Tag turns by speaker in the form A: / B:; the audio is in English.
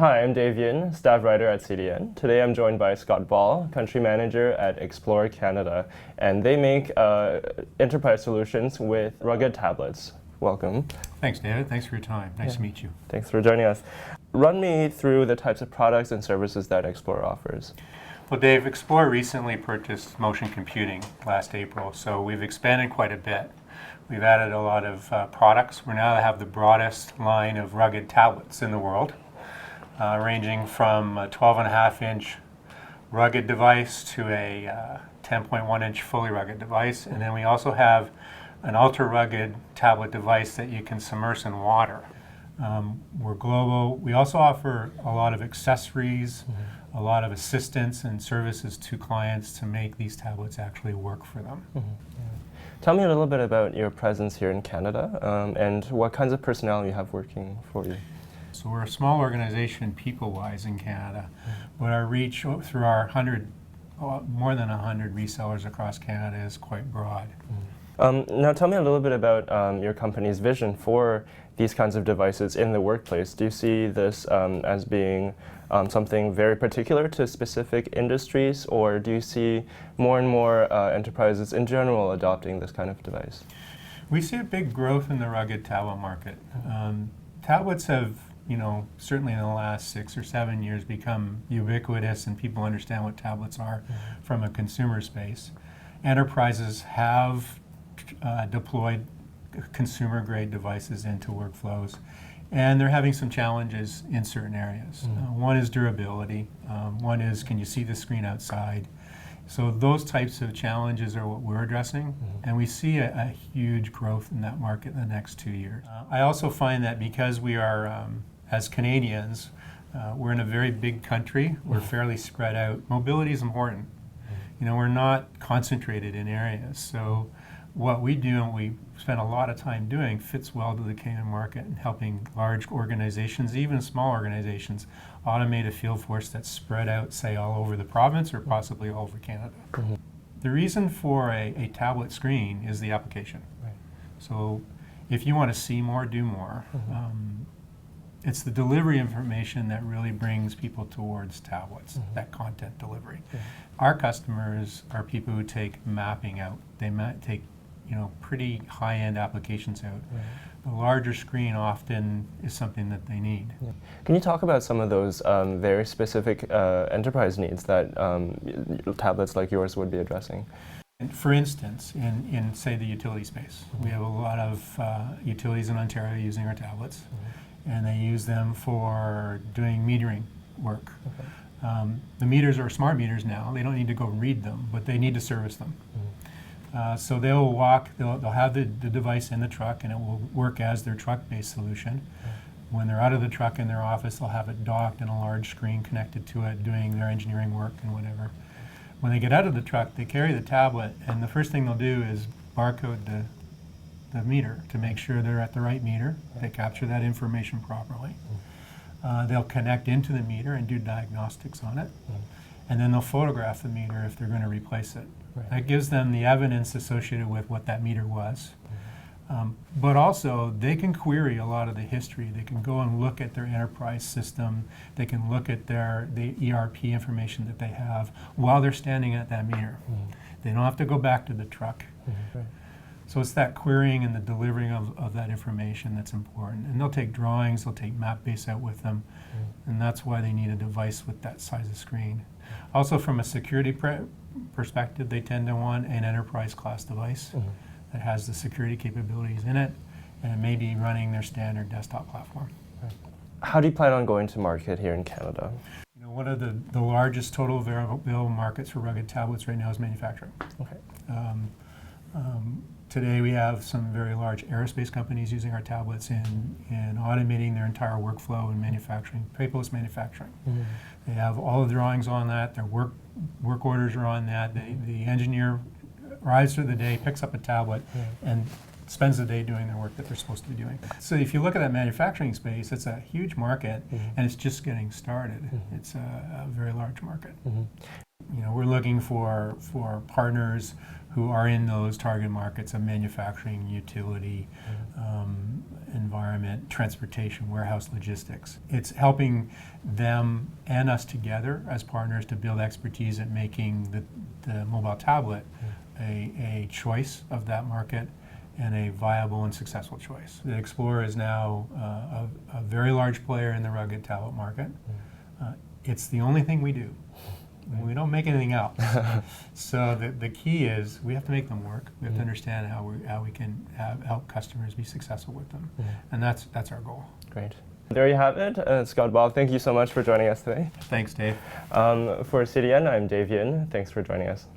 A: Hi, I'm Dave Yin, staff writer at CDN. Today I'm joined by Scott Ball, country manager at Xplore Canada, and they make enterprise solutions with rugged tablets. Welcome.
B: Thanks, David. Thanks for your time. Nice to meet you.
A: Thanks for joining us. Run me through the types of products and services that Xplore offers.
B: Well, Dave, Xplore recently purchased Motion Computing last April, so we've expanded quite a bit. We've added a lot of products. We now have the broadest line of rugged tablets in the world, ranging from a 12.5-inch rugged device to a 10.1-inch fully rugged device. And then we also have an ultra-rugged tablet device that you can submerge in water. We're global. We also offer a lot of accessories, a lot of assistance and services to clients to make these tablets actually work for them.
A: Tell me a little bit about your presence here in Canada and what kinds of personnel you have working for you.
B: So we're a small organization people-wise in Canada, but our reach through our more than 100 resellers across Canada is quite broad.
A: Now tell me a little bit about your company's vision for these kinds of devices in the workplace. Do you see this as being something very particular to specific industries, or do you see more and more enterprises in general adopting this kind of device?
B: We see a big growth in the rugged tablet market. Tablets have, certainly in the last 6 or 7 years become ubiquitous, and people understand what tablets are from a consumer space. Enterprises have deployed consumer-grade devices into workflows, and they're having some challenges in certain areas. One is durability. One is, can you see the screen outside? So those types of challenges are what we're addressing, and we see a huge growth in that market in the next 2 years. I also find that because we are, as Canadians, we're in a very big country, we're fairly spread out. Mobility is important. We're not concentrated in areas. So what we do and we spend a lot of time doing fits well to the Canadian market and helping large organizations, even small organizations, automate a field force that's spread out, say, all over the province or possibly all over Canada. The reason for a tablet screen is the application. So if you want to see more, do more. It's the delivery information that really brings people towards tablets, that content delivery. Our customers are people who take mapping out. They might take pretty high-end applications out. The larger screen often is something that they need.
A: Can you talk about some of those very specific enterprise needs that tablets like yours would be addressing?
B: For instance, in say the utility space, we have a lot of utilities in Ontario using our tablets, and they use them for doing metering work. The meters are smart meters now. They don't need to go read them, but they need to service them. So they'll have the device in the truck, and it will work as their truck-based solution. When they're out of the truck in their office, they'll have it docked and a large screen connected to it, doing their engineering work and whatever. When they get out of the truck, they carry the tablet, and the first thing they'll do is barcode the meter to make sure they're at the right meter. They capture that information properly. They'll connect into the meter and do diagnostics on it. And then they'll photograph the meter if they're going to replace it. That gives them the evidence associated with what that meter was. But also, they can query a lot of the history. They can go and look at their enterprise system. They can look at the ERP information that they have while they're standing at that meter. They don't have to go back to the truck. So it's that querying and the delivering of that information that's important. And they'll take drawings, they'll take map base out with them, and that's why they need a device with that size of screen. Also, from a security perspective, they tend to want an enterprise class device that has the security capabilities in it, and maybe running their standard desktop platform.
A: How do you plan on going to market here in Canada?
B: One of the largest total available markets for rugged tablets right now is manufacturing. Today we have some very large aerospace companies using our tablets in automating their entire workflow in manufacturing, paperless manufacturing. They have all the drawings on that, their work orders are on that. The engineer arrives through the day, picks up a tablet, and spends the day doing their work that they're supposed to be doing. So if you look at that manufacturing space, it's a huge market, and it's just getting started. It's a very large market. We're looking for partners who are in those target markets of manufacturing, utility, environment. environment, transportation, warehouse logistics. It's helping them and us together as partners to build expertise at making the mobile tablet a choice of that market and a viable and successful choice. The Xplore is now a very large player in the rugged tablet market. It's the only thing we do. We don't make anything else. So the key is we have to make them work. We have to understand how we can help customers be successful with them. And that's our goal.
A: Great. There you have it. Scott, Bob, thank you so much for joining us today.
B: Thanks, Dave.
A: For CDN, I'm Dave Yin. Thanks for joining us.